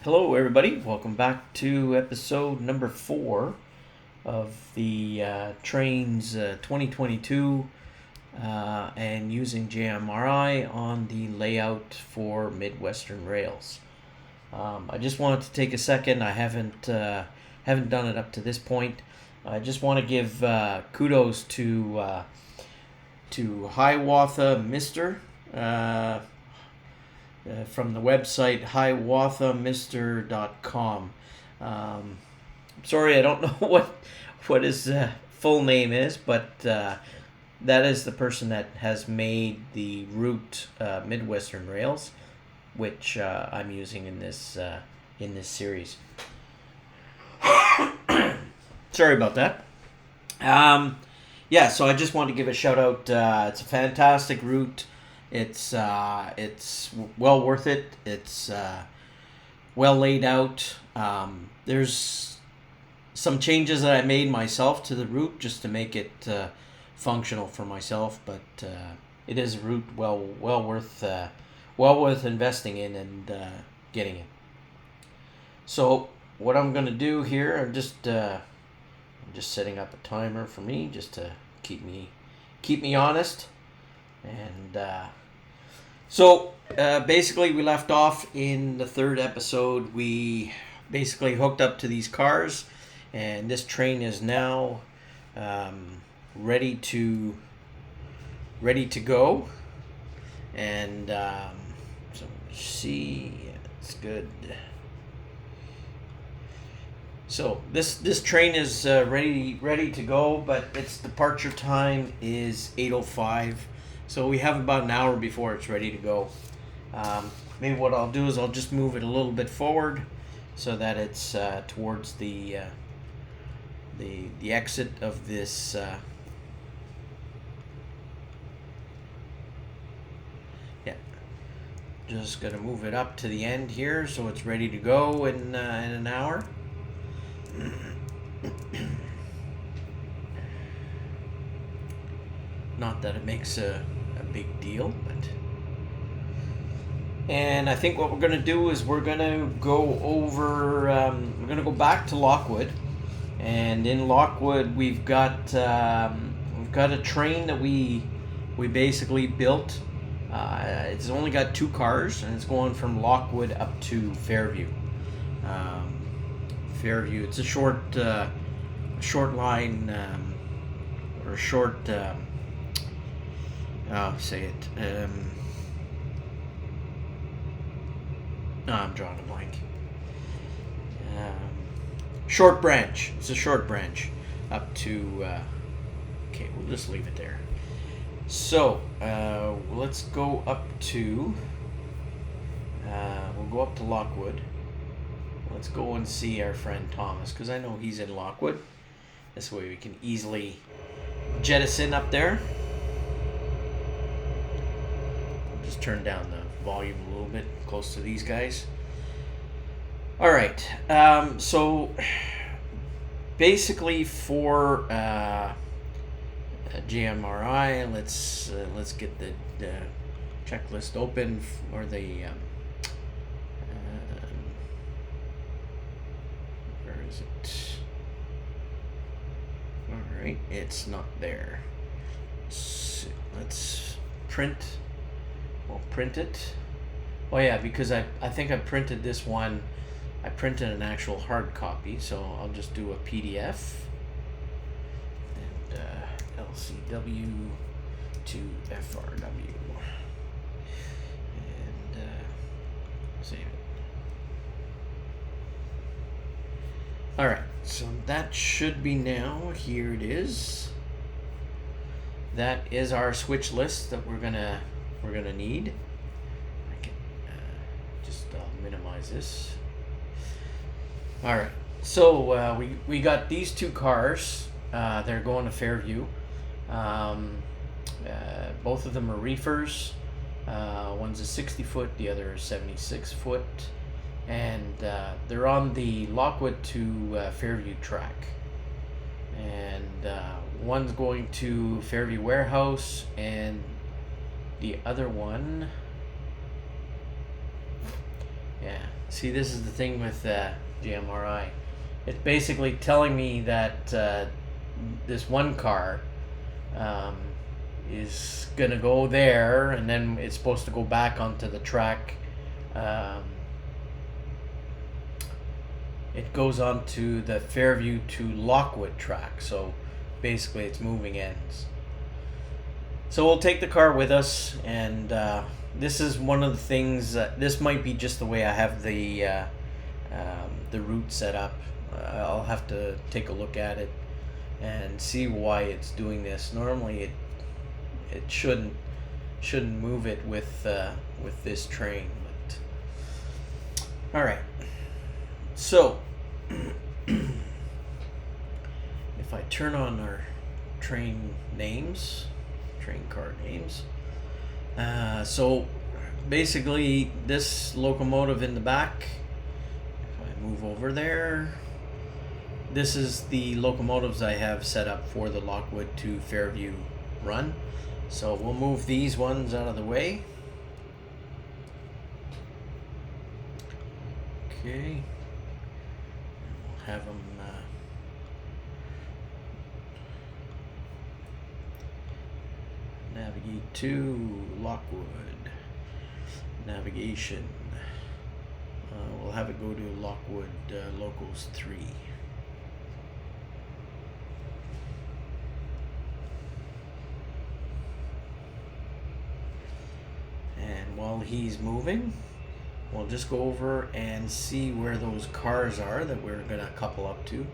Hello, everybody. Welcome back to episode number 4 of the Trainz 2022 and using JMRI on the layout for Midwestern rails. I just wanted to take a second. I haven't done it up to this point. I just want to give kudos to Hiawatha Mister. From the website hiawathamr.com. Sorry, I don't know what his full name is, but that is the person that has made the route Midwestern Rails, which I'm using in this series. Sorry about that. So I just want to give a shout out. It's a fantastic route. It's well worth it. It's well laid out. There's some changes that I made myself to the route just to make it functional for myself, but it is a route well worth investing in and getting it. So what I'm going to do here, I'm just setting up a timer for me just to keep me honest. And so basically we left off in the third episode. We basically hooked up to these cars, and this train is now ready to go. And so see, it's good. So this train is ready to go, but its departure time is 8:05. So we have about an hour before it's ready to go. Maybe what I'll do is I'll just move it a little bit forward so that it's towards the exit of this. Just gonna move it up to the end here so it's ready to go in an hour. Not that it makes a big deal, but. And I think what we're going to do is we're going to go over, we're going to go back to Lockwood. And in Lockwood, we've got a train that we basically built. It's only got 2 cars, and it's going from Lockwood up to Fairview. Fairview, it's a short line, or short, say it. I'm drawing a blank. Short branch. It's a short branch up to. Okay, we'll just leave it there. So let's go up to. We'll go up to Lockwood. Let's go and see our friend Thomas, because I know he's in Lockwood. This way we can easily jettison up there. I'll just turn down the volume a little bit close to these guys. All right. So basically for JMRI, let's get the checklist open, or the where is it? All right, it's not there. So let's print. We'll print it. Oh yeah, because I think I printed this one. I printed an actual hard copy, so I'll just do a PDF. And LCW to FRW. And save it. Alright, so that should be now. Here it is. That is our switch list that we're gonna need. I can just minimize this. All right, so we got these 2 cars. They're going to Fairview. Both of them are reefers. One's a 60-foot, the other is 76-foot, and they're on the Lockwood to Fairview track. And one's going to Fairview Warehouse, and the other one Yeah. See, this is the thing with JMRI. It's basically telling me that this one car is gonna go there, and then it's supposed to go back onto the track. It goes on to the Fairview to Lockwood track. So basically, it's moving ends. So we'll take the car with us, and this is one of the things. This might be just the way I have the route set up. I'll have to take a look at it and see why it's doing this. Normally, it shouldn't move it with this train. But all right. So if I turn on our train car names. So basically, this locomotive in the back, if I move over there, this is the locomotives I have set up for the Lockwood to Fairview run. So we'll move these ones out of the way. Okay. We'll have them navigate to Lockwood. Navigation. We'll have it go to Lockwood Locals 3. And while he's moving, we'll just go over and see where those cars are that we're going to couple up to.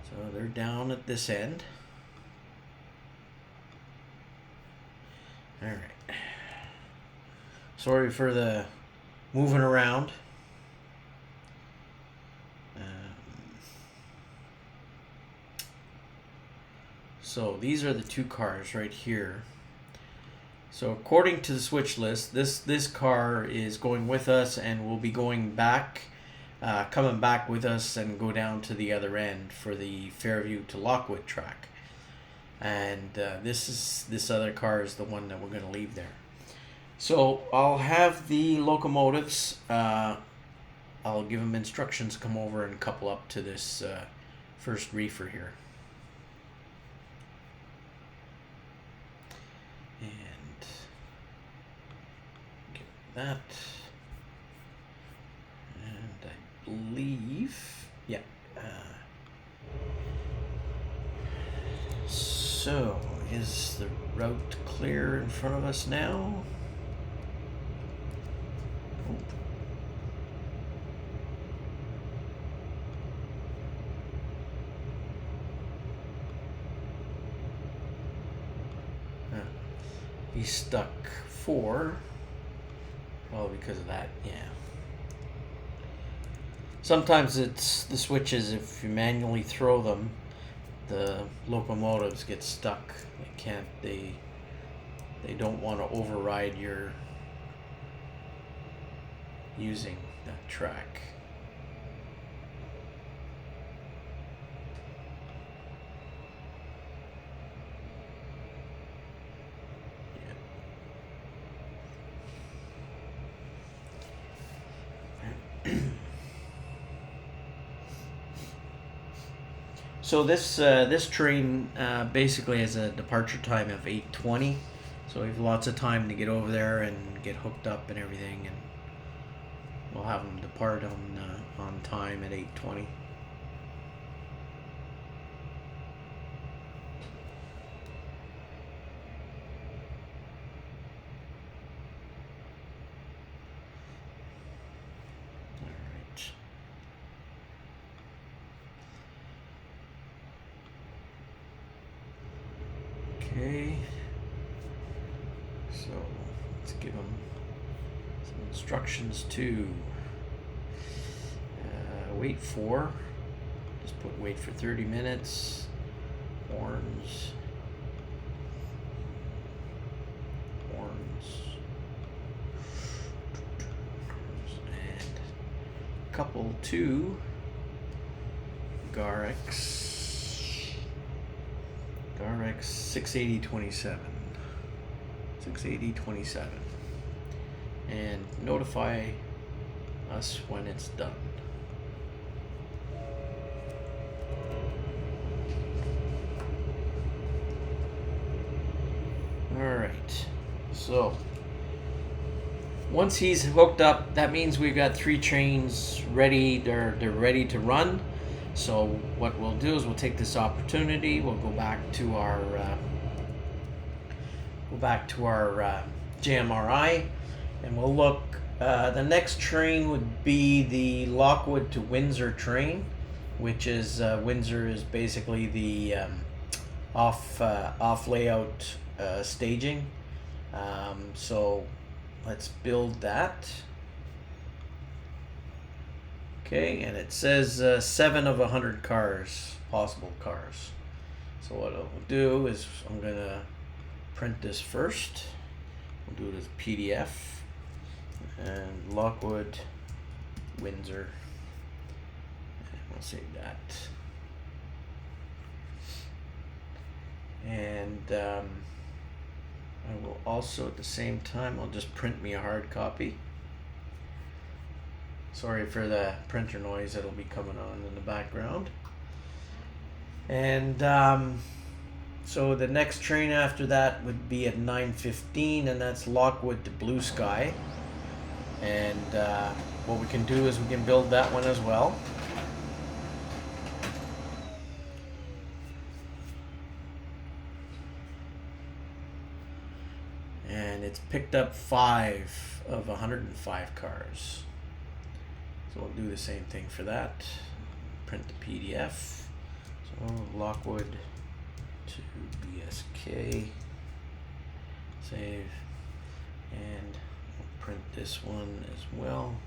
So they're down at this end. All right. Sorry for the moving around. So these are the two cars right here. So according to the switch list, this car is going with us and will be going back, coming back with us and go down to the other end for the Fairview to Lockwood track. And this other car is the one that we're going to leave there. So I'll have the locomotives. I'll give them instructions to come over and couple up to this first reefer here. And get that. And I believe, yeah. So, is the route clear in front of us now? He's stuck 4. Well, because of that, yeah. Sometimes it's the switches, if you manually throw them, the locomotives get stuck. They don't want to override your using that track. So this train basically has a departure time of 8:20, so we have lots of time to get over there and get hooked up and everything, and we'll have them depart on time at 8:20. Okay, so let's give them some instructions to wait for. Just put wait for 30 minutes. Horns. And couple to Garx 68027. 68027. And notify us when it's done. Alright, so once he's hooked up, that means we've got 3 trains ready. They're ready to run. So what we'll do is we'll take this opportunity. We'll go back to our JMRI, and we'll look. The next train would be the Lockwood to Windsor train, which is Windsor is basically the off layout staging. So let's build that. Okay, and it says 7 of 100 cars, possible cars. So what I'll do is I'm gonna print this first. We'll do it as PDF. And Lockwood, Windsor. And we'll save that. And I will also at the same time, I'll just print me a hard copy. Sorry for the printer noise that'll be coming on in the background. And so the next train after that would be at 9:15, and that's Lockwood to Blue Sky. And what we can do is we can build that one as well. And it's picked up 5 of 105 cars. So we'll do the same thing for that. Print the PDF. So Lockwood to BSK. Save. And we'll print this one as well.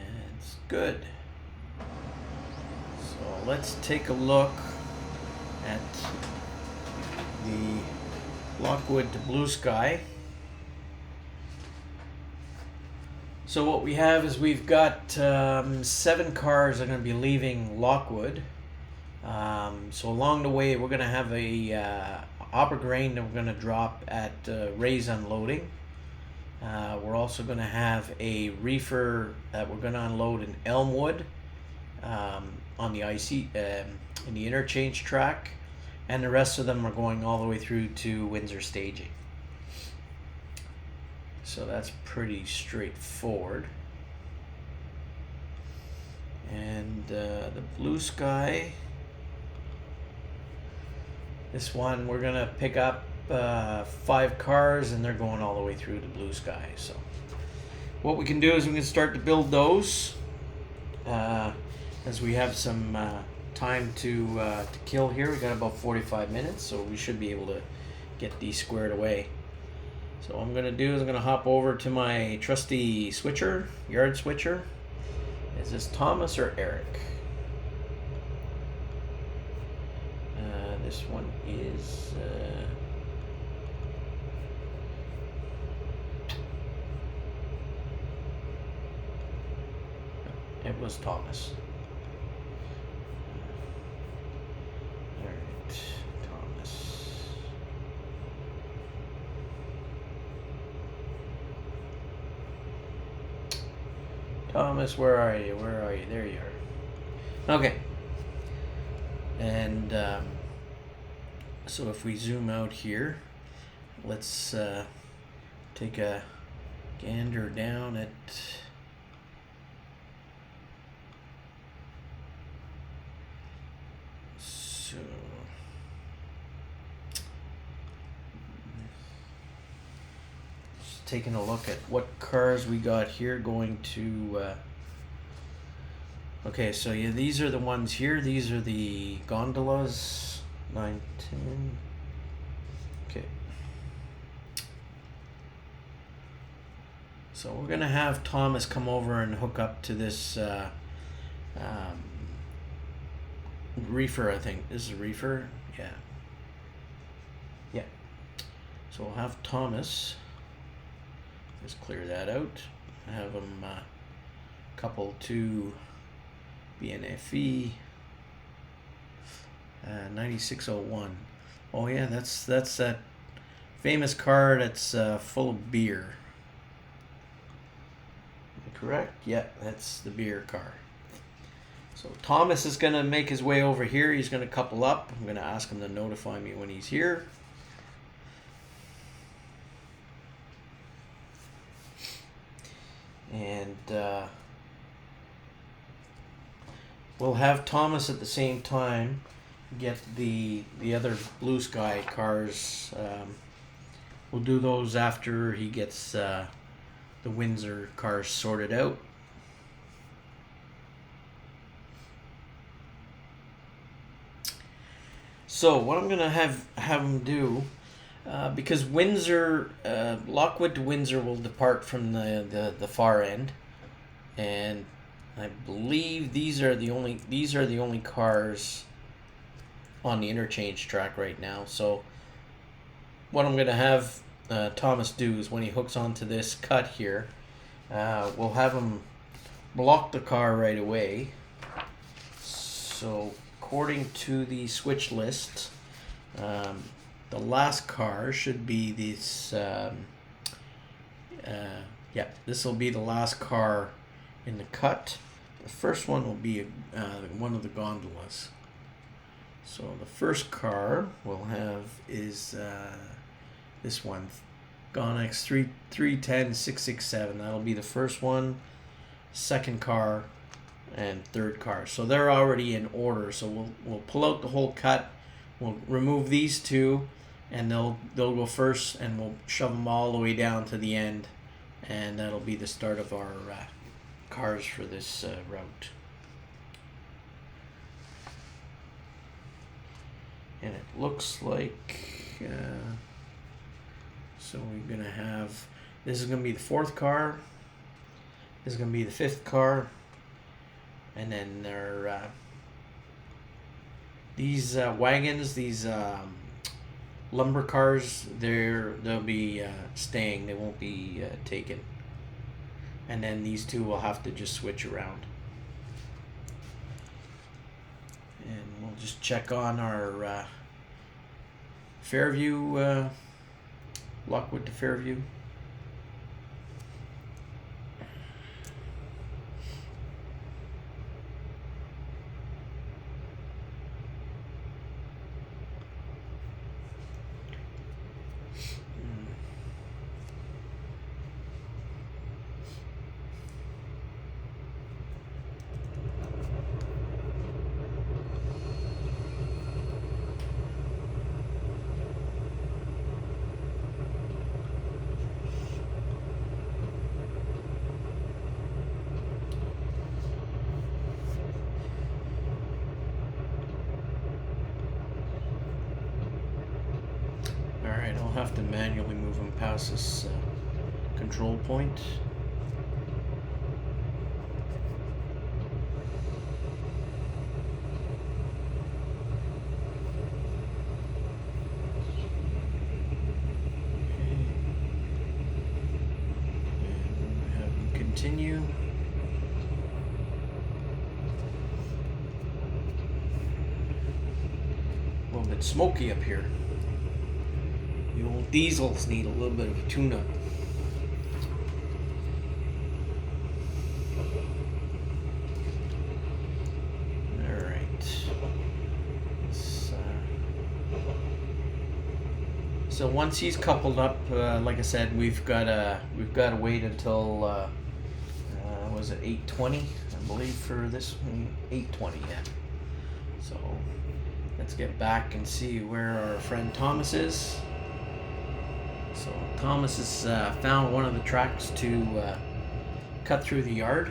And it's good. So let's take a look at the Lockwood to Blue Sky. So what we have is we've got 7 cars that are going to be leaving Lockwood. So along the way we're going to have a hopper grain that we're going to drop at Ray's Unloading. We're also going to have a reefer that we're going to unload in Elmwood on the IC in the interchange track, and the rest of them are going all the way through to Windsor staging. So that's pretty straightforward. And the Blue Sky, this one we're gonna pick up 5 cars, and they're going all the way through to Blue Sky. So what we can do is we can start to build those as we have some time to kill here. We got about 45 minutes, so we should be able to get these squared away. So what I'm going to do is I'm going to hop over to my trusty switcher, yard switcher. Is this Thomas or Eric? This one is... it was Thomas. Alright, Thomas. Thomas, where are you? Where are you? There you are. Okay. And so if we zoom out here, let's take a gander down at just taking a look at what cars we got here going to okay, so yeah, these are the ones here. These are the gondolas. 9, 10. Okay. So we're gonna have Thomas come over and hook up to this reefer, I think. This is a reefer. Yeah. Yeah. So we'll have Thomas. Just clear that out. Have him couple to BNFE. 9601. Oh yeah, that's that famous car that's full of beer. Correct? Yeah, that's the beer car. So Thomas is going to make his way over here. He's going to couple up. I'm going to ask him to notify me when he's here. And we'll have Thomas at the same time get the other blue sky cars. We'll do those after he gets the Windsor cars sorted out. So what I'm gonna have him do, because Windsor, Lockwood to Windsor will depart from the far end, and I believe these are the only cars on the interchange track right now. So what I'm gonna have Thomas do is when he hooks onto this cut here, we'll have him block the car right away. So according to the switch list, the last car should be this. Yeah, this will be the last car in the cut. The first one will be one of the gondolas. So the first car we'll have is this one, Gonex 310-667. That'll be the first one, second car, and third car. So they're already in order. So we'll pull out the whole cut. We'll remove these two, and they'll go first, and we'll shove them all the way down to the end, and that'll be the start of our cars for this route. And it looks like so we're gonna have, this is gonna be the fourth car, this is gonna be the fifth car, and then there these wagons, these lumber cars, they'll be staying, they won't be taken, and then these two will have to just switch around. And we'll just check on our Fairview, Lockwood to Fairview. Alright, I'll have to manually move them past this control point. And have them continue. A little bit smoky up here. The old diesels need a little bit of a tune-up. Alright. So once he's coupled up, like I said, we've got to wait until was it 8:20, I believe, for this one? 8:20, yeah. So let's get back and see where our friend Thomas is. So Thomas has found one of the tracks to cut through the yard.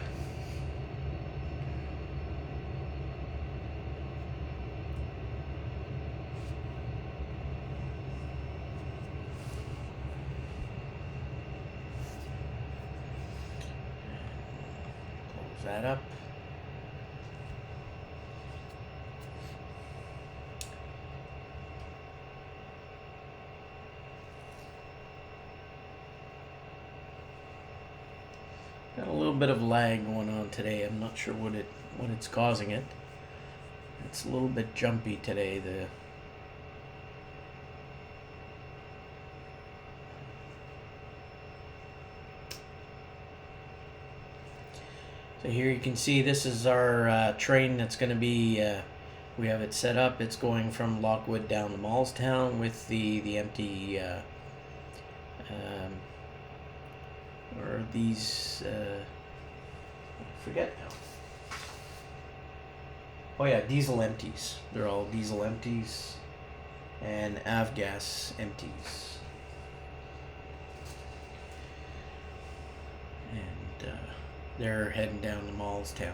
Close that up. Got a little bit of lag going on today. I'm not sure what it's causing it. It's a little bit jumpy today. So here you can see this is our train that's going to be, we have it set up. It's going from Lockwood down to Mallstown with the empty, or these, I forget now. Oh yeah, diesel empties. They're all diesel empties and avgas empties. And they're heading down to Mallstown.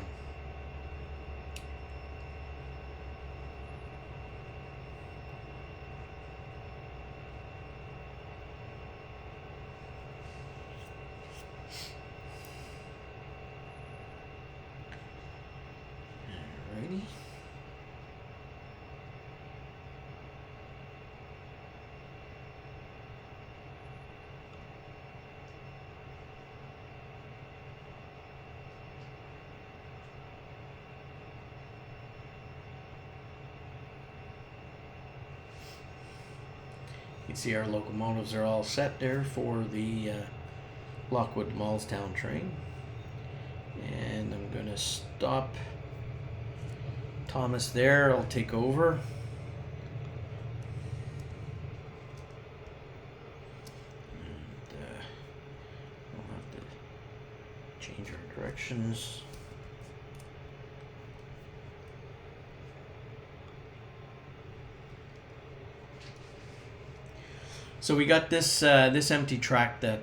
Alrighty. You can see our locomotives are all set there for the Lockwood to Mallstown train. And I'm going to stop Thomas there. I'll take over. And we'll have to change our directions. So we got this this empty track that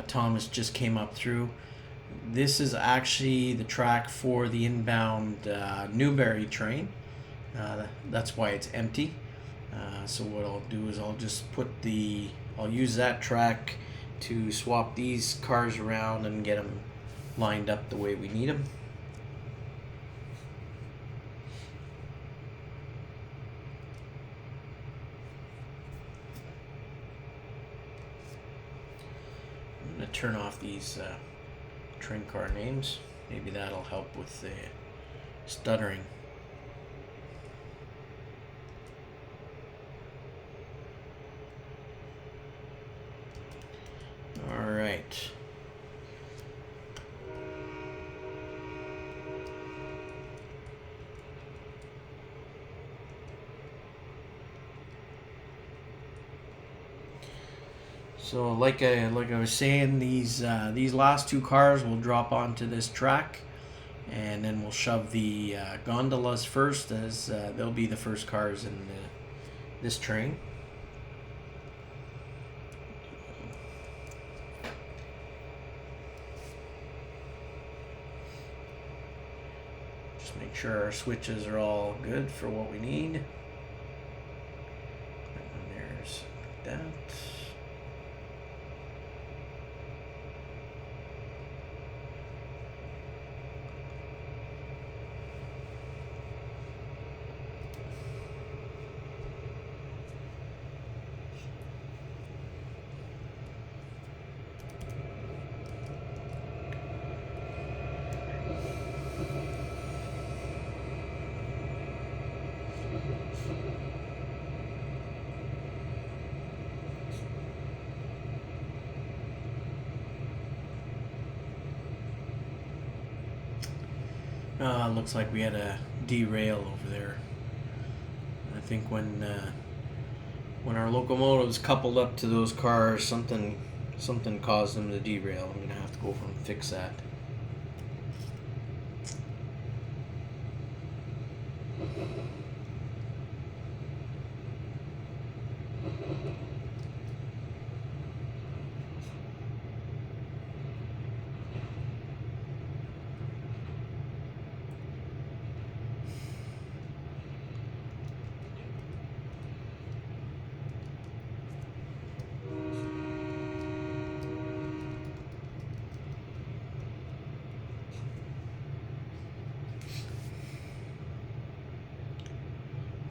Thomas just came up through. This is actually the track for the inbound Newberry train. That's why it's empty. So what I'll do is I'll use that track to swap these cars around and get them lined up the way we need them. I'm going to turn off these train car names. Maybe that'll help with the stuttering. All right. So like I was saying, these last two cars will drop onto this track, and then we'll shove the gondolas first, as they'll be the first cars in this train. Just make sure our switches are all good for what we need. And there's that. Looks like we had a derail over there. I think when our locomotives coupled up to those cars, something caused them to derail. I'm gonna have to go over and fix that.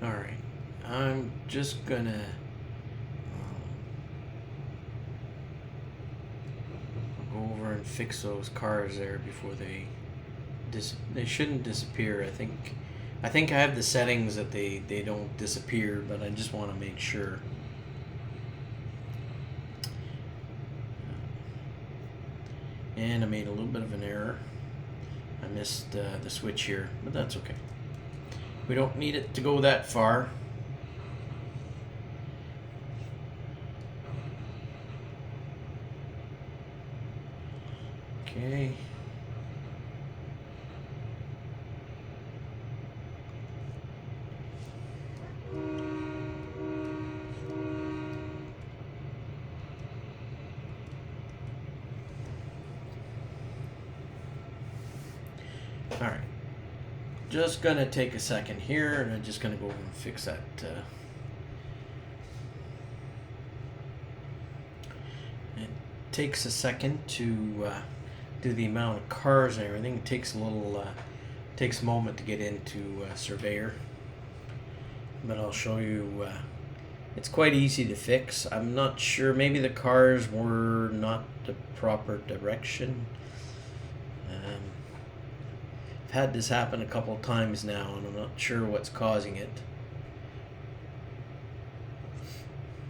Alright, I'm just gonna go over and fix those cars there before they shouldn't disappear. I think I have the settings that they don't disappear, but I just want to make sure. And I made a little bit of an error. I missed the switch here, but that's okay. We don't need it to go that far. Okay. All right. Just gonna take a second here, and I'm just gonna go over and fix that. It takes a second to do the amount of cars and everything. It takes a little, takes a moment to get into Surveyor, but I'll show you. It's quite easy to fix. I'm not sure. Maybe the cars were not the proper direction. I've had this happen a couple of times now, and I'm not sure what's causing it.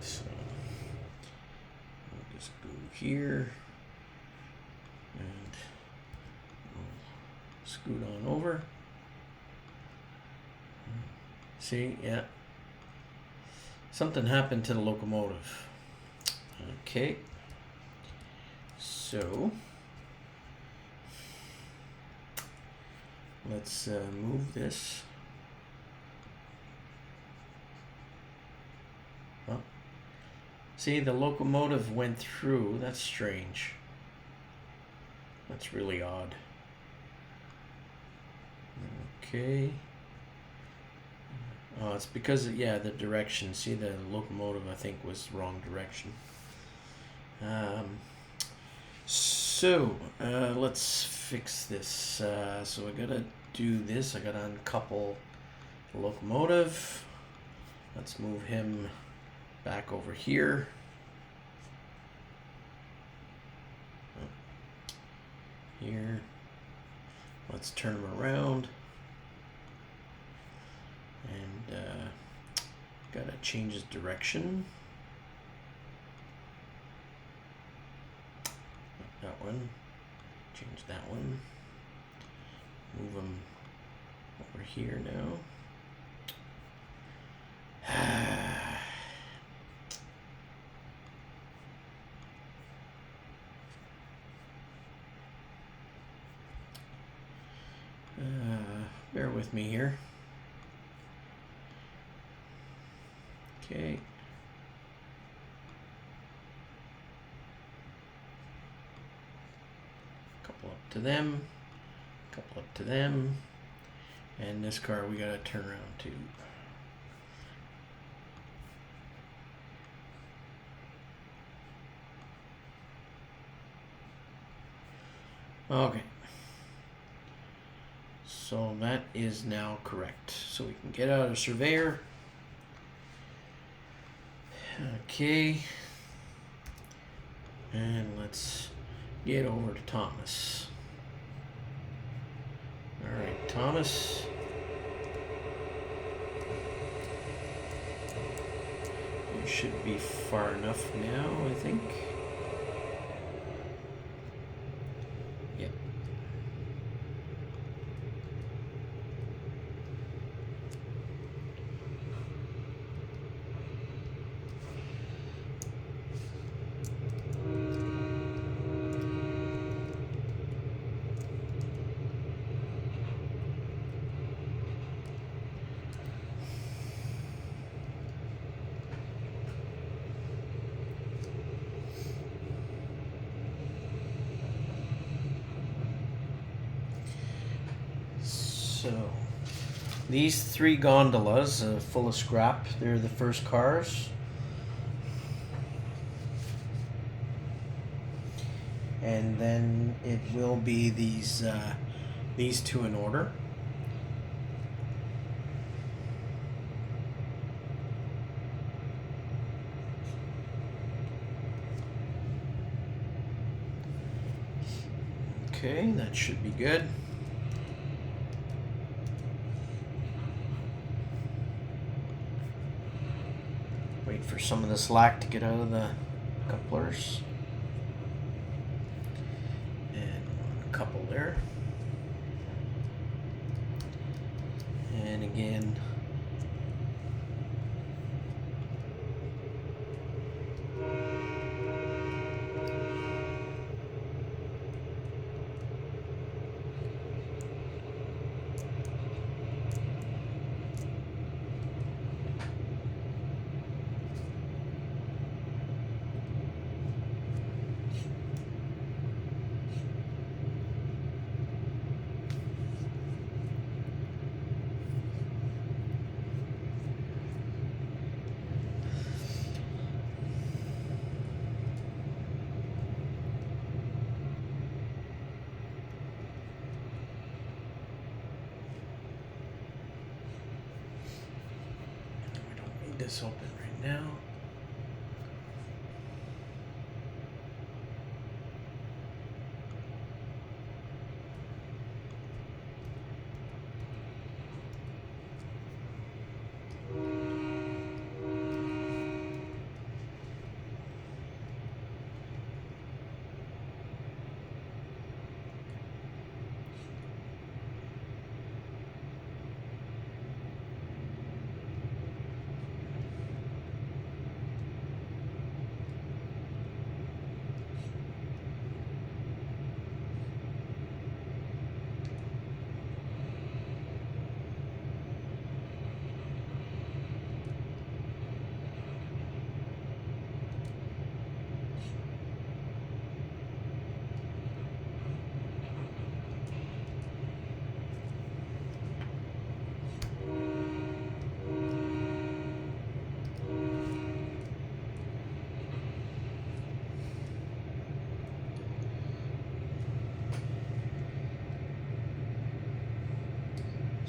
So I'll just go here and we'll scoot on over. See, yeah, something happened to the locomotive. Okay, so let's move this. Oh. See, the locomotive went through. That's strange. That's really odd. Okay. Oh, it's because, yeah, the direction. See, the locomotive, I think, was wrong direction. So, let's fix this. So I gotta do this. I gotta uncouple the locomotive. Let's move him back over here. Here. Let's turn him around. And gotta change his direction. That one. Change that one. Move them over here now. Bear with me here. Okay. Couple up to them. Couple up to them. And this car we gotta turn around too. Okay. So that is now correct. So we can get out of Surveyor. Okay. And let's get over to Thomas. All right, Thomas. You should be far enough now, I think. Yep. So, these three gondolas full of scrap, they're the first cars. And then it will be these two in order. Okay, that should be good. Wait for some of the slack to get out of the couplers. And there. And again, this open right now.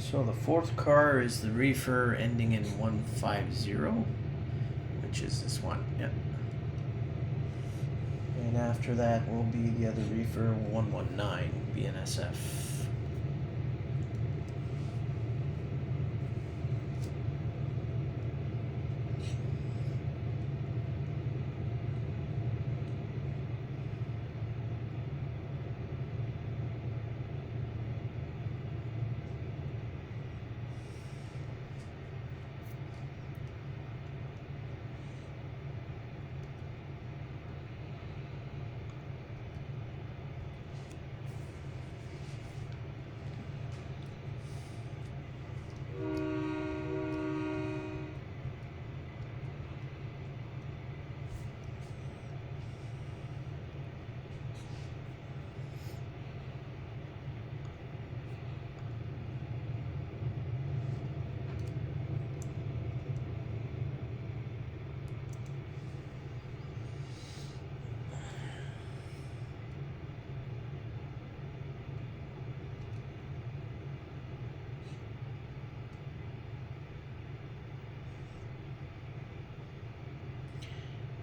So the fourth car is the reefer ending in 150, which is this one. Yep. And after that will be the other reefer 119 BNSF.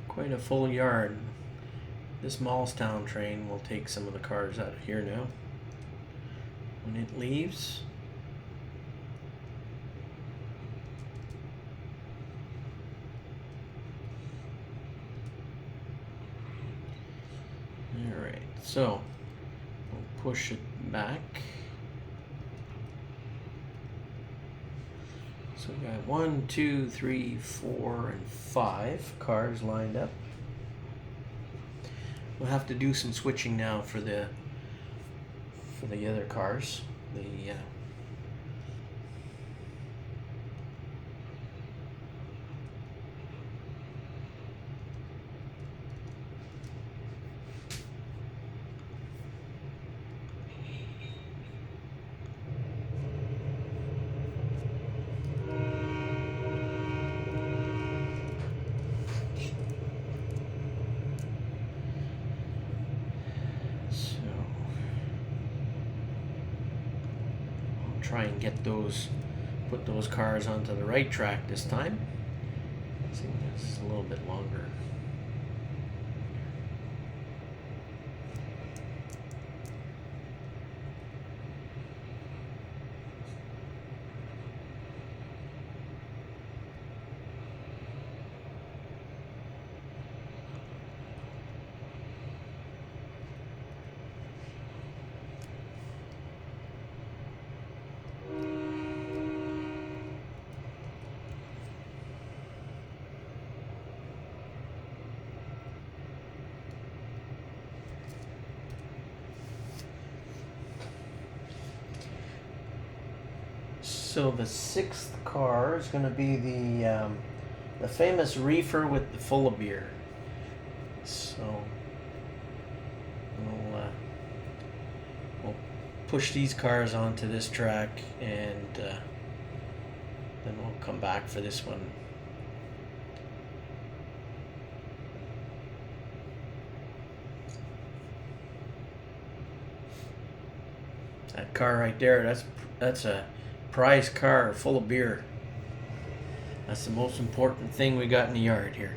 Quite a full yard. This Mallstown train will take some of the cars out of here now. When it leaves, alright, so we'll push it back. So we got 1, 2, 3, 4, and 5 cars lined up. We'll have to do some switching now for the other cars. Try and put those cars onto the right track this time. I think that's a little bit longer. So the sixth car is going to be the famous reefer with the full of beer. So we'll push these cars onto this track, and then we'll come back for this one. That car right there, that's a prize car full of beer. That's the most important thing we got in the yard here.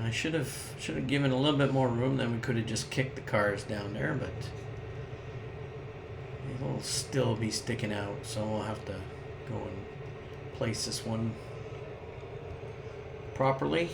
I should have given a little bit more room. Then we could have just kicked the cars down there, but it'll still be sticking out. So we'll have to go and place this one properly.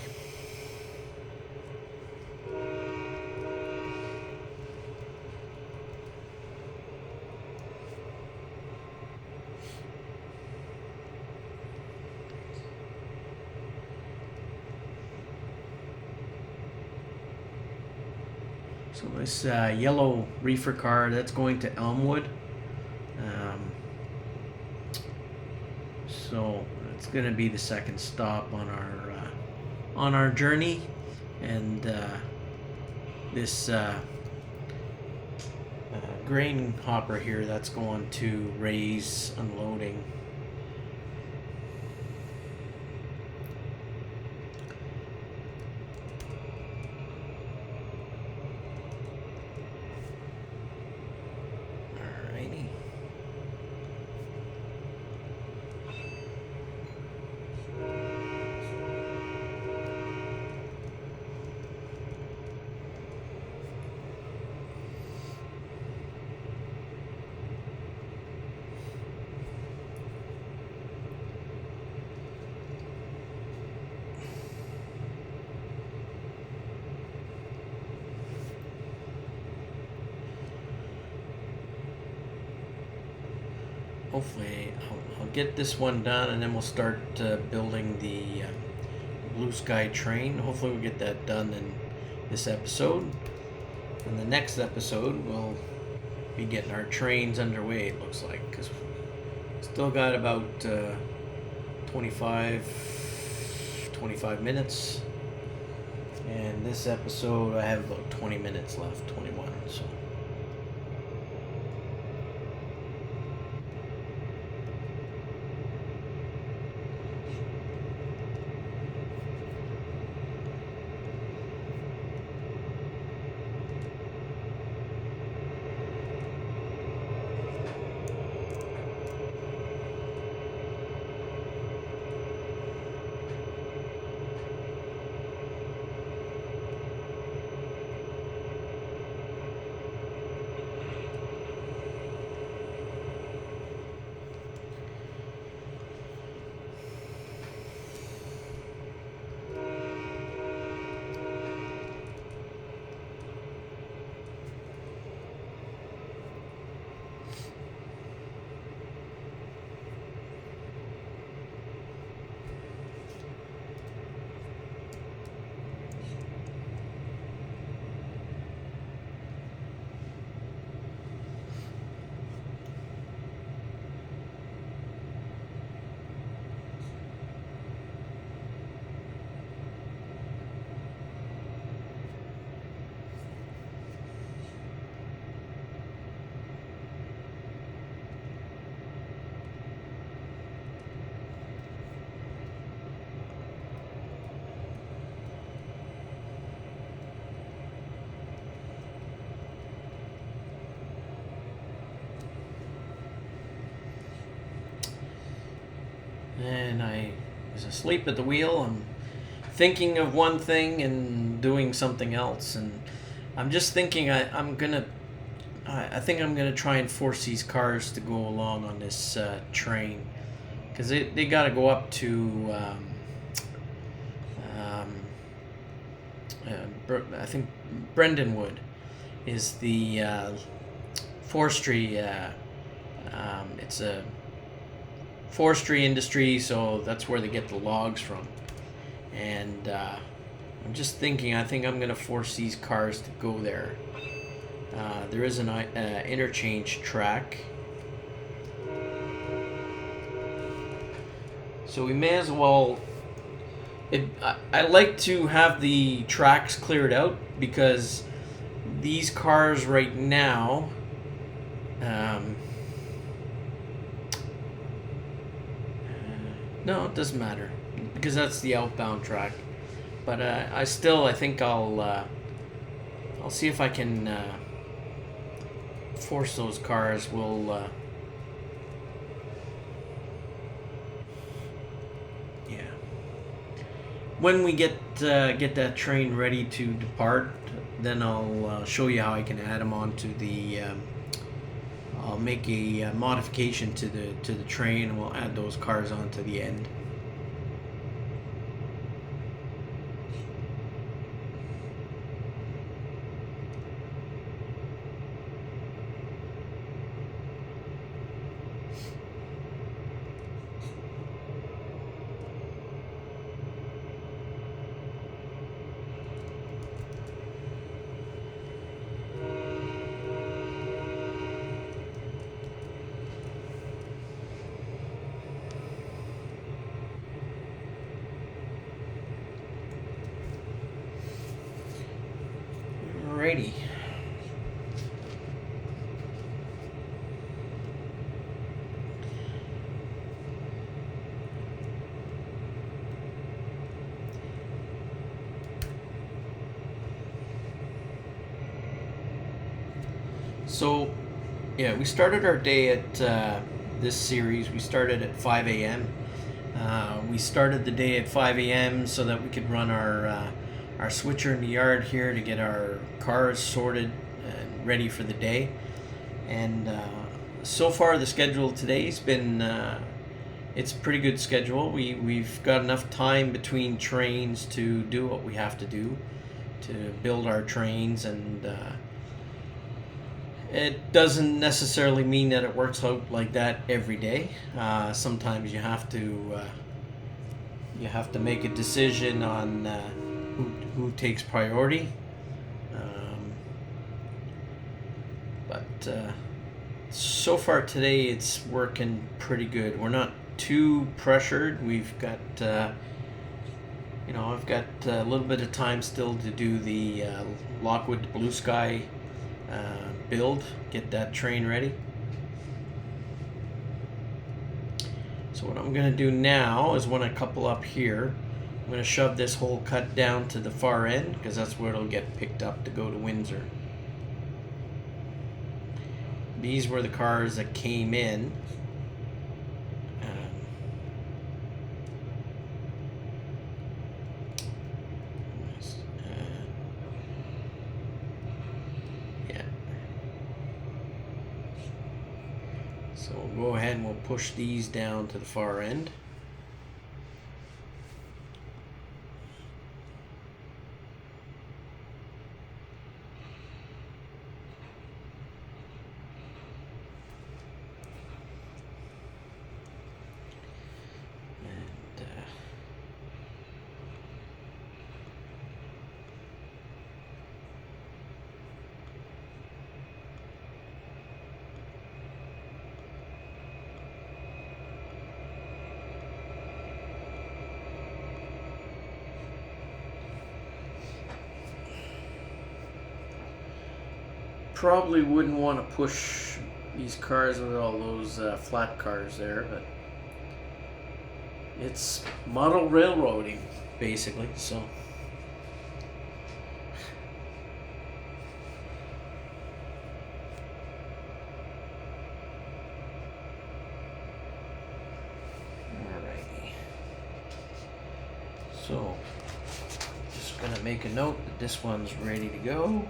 So this yellow reefer car, that's going to Elmwood. So it's going to be the second stop on our journey, and this grain hopper here, that's going to Ray's unloading. Hopefully I'll get this one done, and then we'll start building the blue sky train. Hopefully we'll get that done in this episode. In the next episode we'll be getting our trains underway, it looks like, because still got about 25 minutes, and this episode I have about 20 minutes left, 21. So and I was asleep at the wheel. I'm thinking of one thing, and doing something else, and I'm just thinking I think I'm gonna try and force these cars to go along on this train, because they got to go up to I think Brendanwood is the forestry. It's a forestry industry, so that's where they get the logs from. And I'm just thinking, I think I'm going to force these cars to go there. There is an interchange track, so we may as well. I like to have the tracks cleared out, because these cars right now, no, it doesn't matter, because that's the outbound track. But I think I'll see if I can force those cars. When we get that train ready to depart, then I'll show you how I can add them onto the. I'll make a modification to the train, and we'll add those cars onto the end. Alrighty. So, yeah, we started our day at this series. We started at 5 a.m. We started the day at 5 a.m. so that we could run our switcher in the yard here to get our cars sorted and ready for the day. And so far, the schedule today's been it's a pretty good schedule. We've got enough time between trains to do what we have to do to build our trains, and it doesn't necessarily mean that it works out like that every day. Sometimes you have to make a decision on who takes priority. But so far today, it's working pretty good. We're not too pressured. We've got I've got a little bit of time still to do the Lockwood Blue Sky build, get that train ready. So what I'm going to do now is, when I couple up here, I'm going to shove this whole cut down to the far end, because that's where it'll get picked up to go to Windsor. These were the cars that came in. So we'll go ahead and we'll push these down to the far end. Probably wouldn't want to push these cars with all those flat cars there, but it's model railroading, basically, so. Alrighty. So, just gonna make a note that this one's ready to go.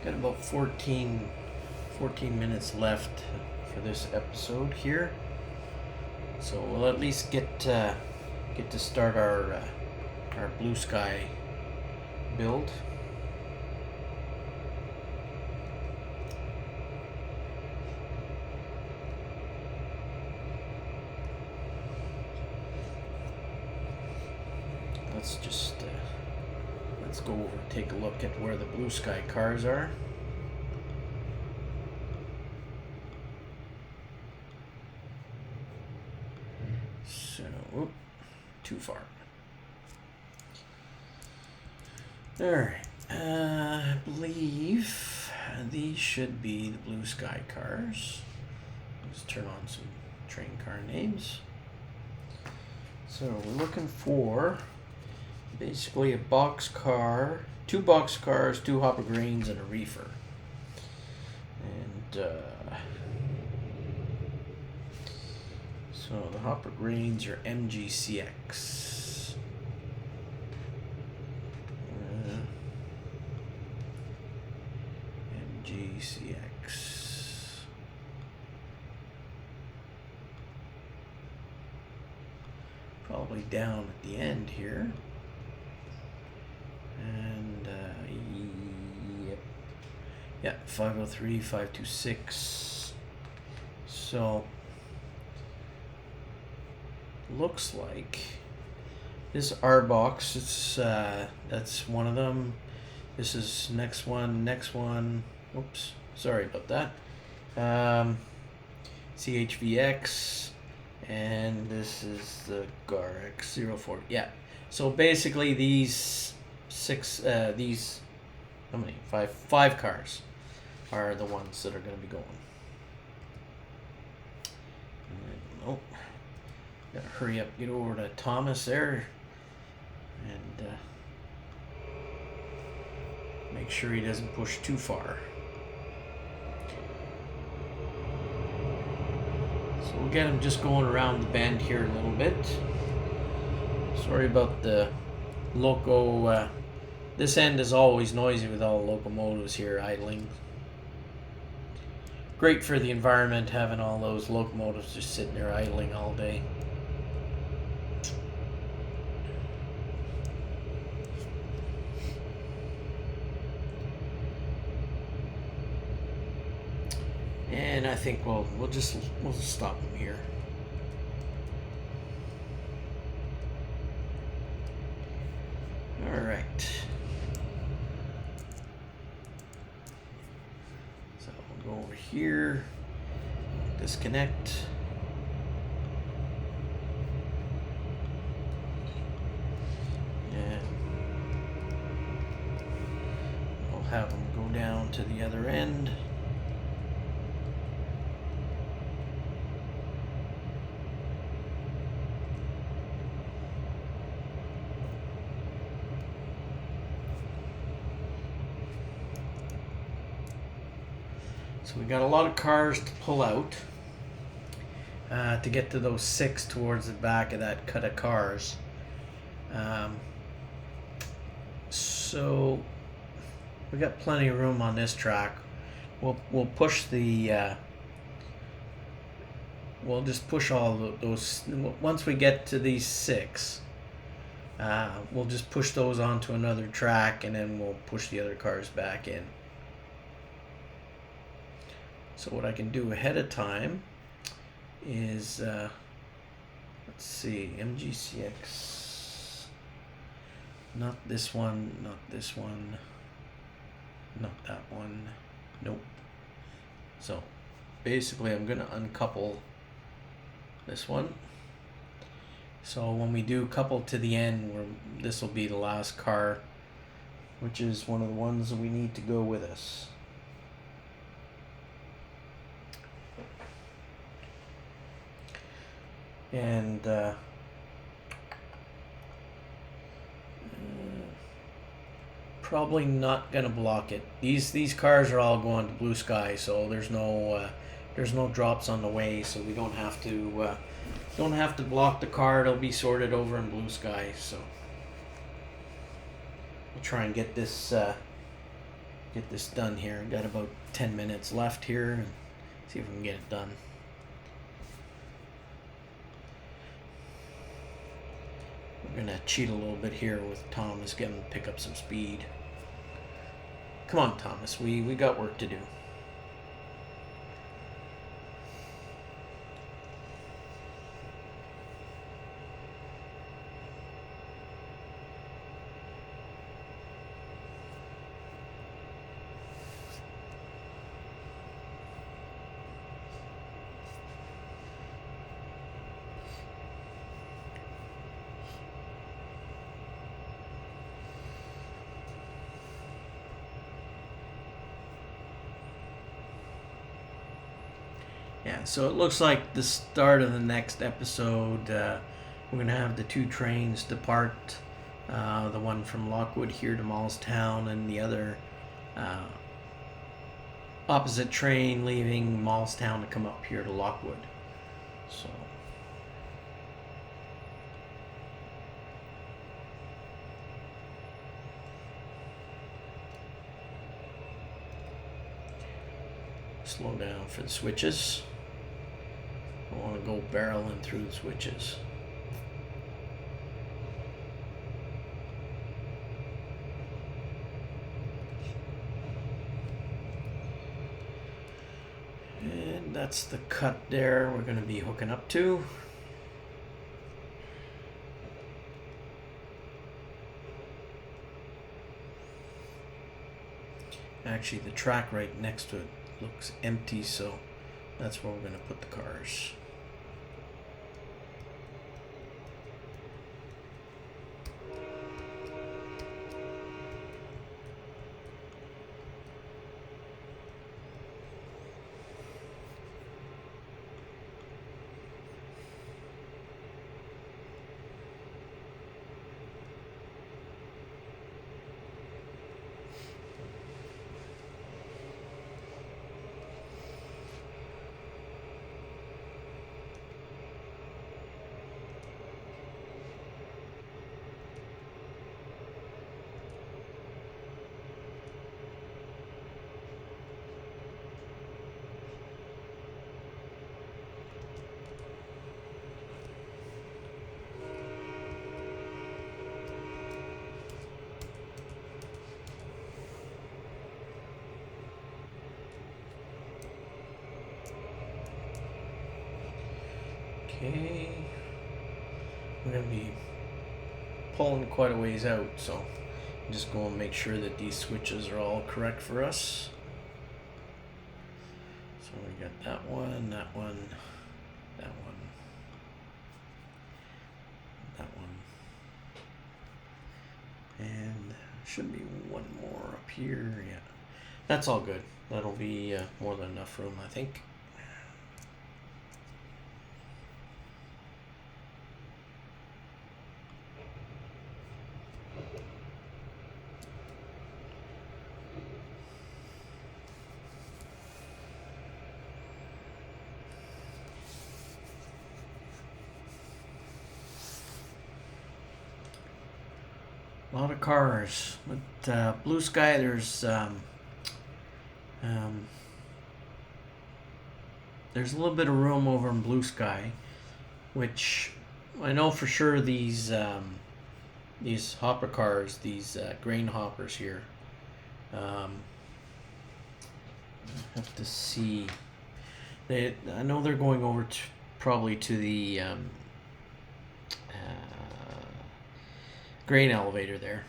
Got about 14 minutes left for this episode here, so we'll at least get to start our blue sky build. Let's just let's go over and take a look at where the blue sky cars are. So, whoop, too far. Alright, I believe these should be the blue sky cars. Let's turn on some train car names. So we're looking for basically a box car, 2 box cars, 2 hopper greens, and a reefer. And so the hopper greens are MGCX. MGCX. Probably down at the end here. And yep, yeah, 503, 526. So looks like this R box. It's that's one of them. This is next one. Oops, sorry about that. CHVX, and this is the GARX 04. Yeah. So basically, these these how many? Five cars are the ones that are going to be going. Oh, gotta hurry up, get over to Thomas there, and make sure he doesn't push too far. So we'll get him just going around the bend here a little bit. Sorry about the loco. This end is always noisy with all the locomotives here idling. Great for the environment, having all those locomotives just sitting there idling all day. And I think we'll just stop them here. All right. So we'll go over here, disconnect. And we'll have them go down to the other end. So we got a lot of cars to pull out to get to those 6 towards the back of that cut of cars. So we got plenty of room on this track. We'll push the we'll just push all those. Once we get to these 6, we'll just push those onto another track, and then we'll push the other cars back in. So what I can do ahead of time is, let's see, MGCX, not this one, not this one, not that one, nope. So basically I'm going to uncouple this one. So when we do couple to the end, this will be the last car, which is one of the ones that we need to go with us. And probably not gonna block it. These cars are all going to Blue Sky, so there's no drops on the way, so we don't have to block the car. It'll be sorted over in Blue Sky. So we'll try and get this done here. Got about 10 minutes left here, and see if we can get it done. We're gonna cheat a little bit here with Thomas, get him to pick up some speed. Come on, Thomas, we got work to do. Yeah, so it looks like the start of the next episode, we're going to have the two trains depart, the one from Lockwood here to Mallstown, and the other opposite train leaving Mallstown to come up here to Lockwood. So slow down for the switches. I want to go barreling through the switches. And that's the cut there we're going to be hooking up to. Actually, the track right next to it looks empty, so that's where we're going to put the cars. Okay, we're going to be pulling quite a ways out, so I'm just going to make sure that these switches are all correct for us. So we got that one, that one, that one, that one, and should be one more up here. Yeah, that's all good. That'll be more than enough room, I think. A lot of cars, but Blue Sky, there's a little bit of room over in Blue Sky, which I know for sure these hopper cars, these grain hoppers here, I have to see. I know they're going over to probably to the grain elevator there.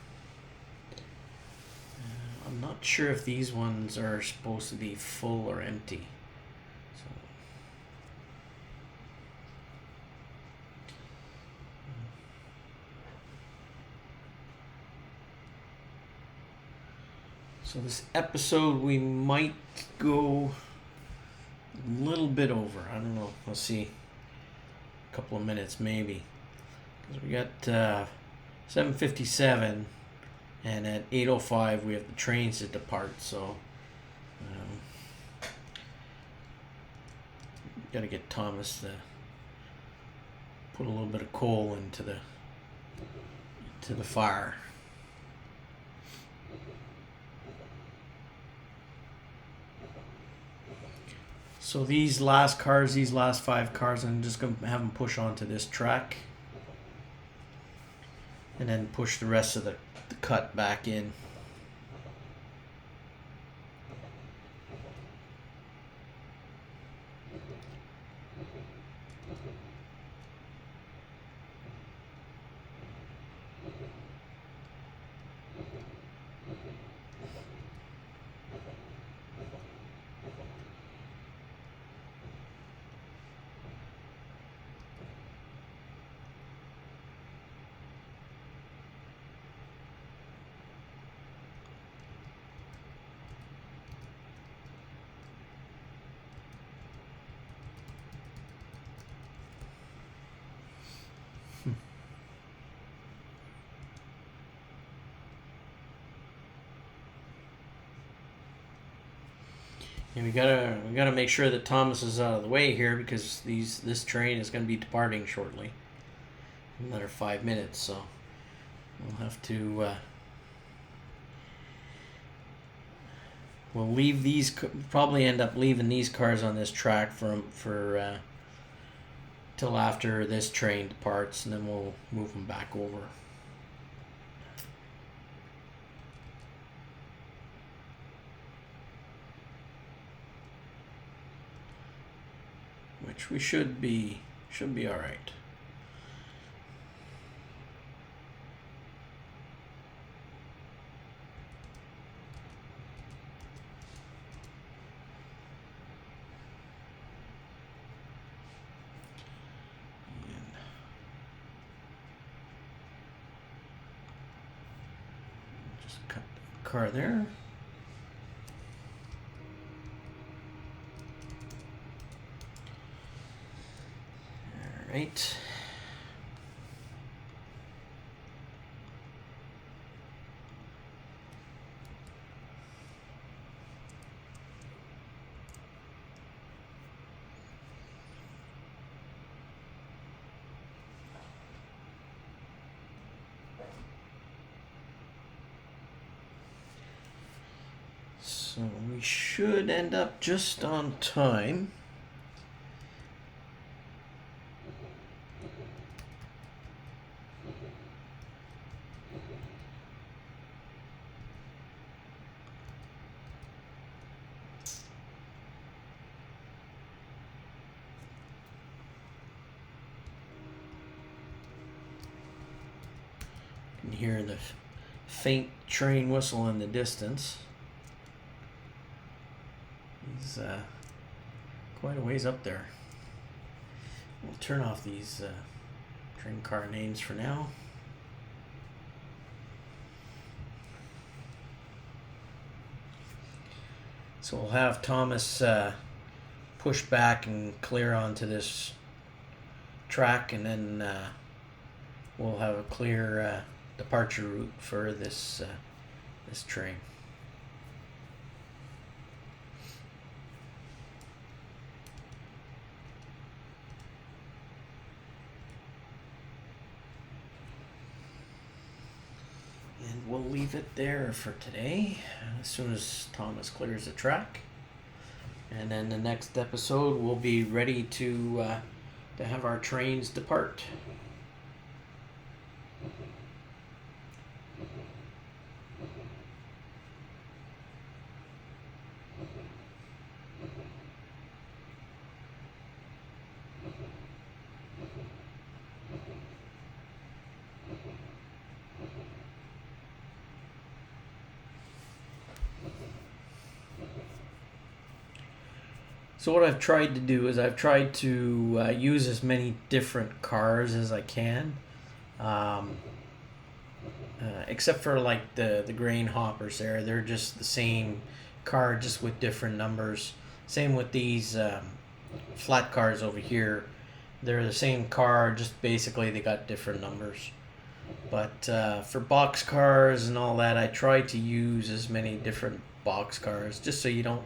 I'm not sure if these ones are supposed to be full or empty. So this episode we might go a little bit over. I don't know. We'll see. A couple of minutes maybe. Because we got 7:57, and at 8:05 we have the trains to depart. So got to get Thomas to put a little bit of coal into the fire. So these last 5 cars, I'm just going to have them push onto this track and then push the rest of the cut back in. And we gotta make sure that Thomas is out of the way here, because this train is going to be departing shortly. Another 5 minutes, so we'll have to. We'll leave these. Probably end up leaving these cars on this track for till after this train departs, and then we'll move them back over. Which we should be all right. Just cut the car there. Right. So we should end up just on time. You can hear the faint train whistle in the distance. He's quite a ways up there. We'll turn off these train car names for now. So we'll have Thomas push back and clear onto this track, and then we'll have a clear departure route for this train. And we'll leave it there for today, as soon as Thomas clears the track. And then the next episode we'll be ready to have our trains depart. So what I've tried to do is I've tried to use as many different cars as I can, except for like the grain hoppers there. They're just the same car, just with different numbers. Same with these flat cars over here. They're the same car, just basically they got different numbers. But for box cars and all that, I try to use as many different box cars just so you don't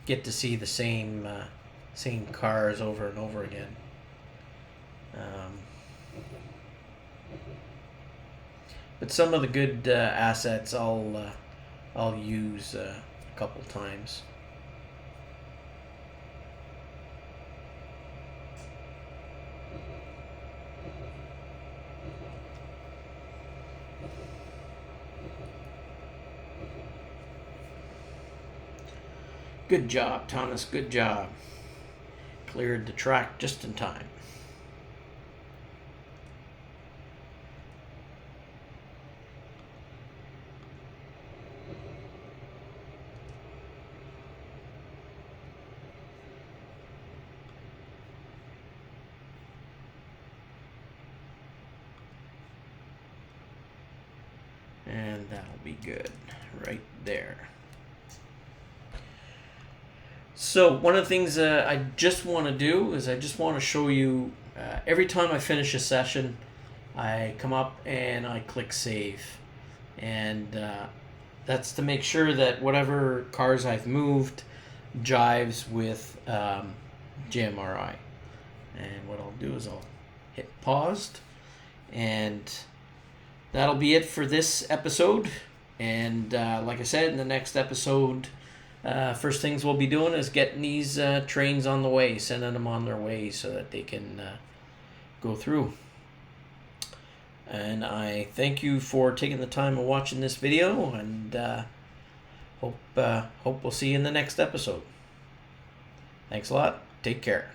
get to see the same cars over and over again. But some of the good assets I'll use a couple times. Good job, Thomas. Good job. Cleared the track just in time. And that'll be good right there. So one of the things I just want to do is I just want to show you every time I finish a session, I come up and I click save. And that's to make sure that whatever cars I've moved jives with JMRI. And what I'll do is I'll hit paused, and that'll be it for this episode. And like I said, in the next episode, first things we'll be doing is getting these trains on the way, sending them on their way so that they can go through. And I thank you for taking the time of watching this video, and hope we'll see you in the next episode. Thanks a lot. Take care.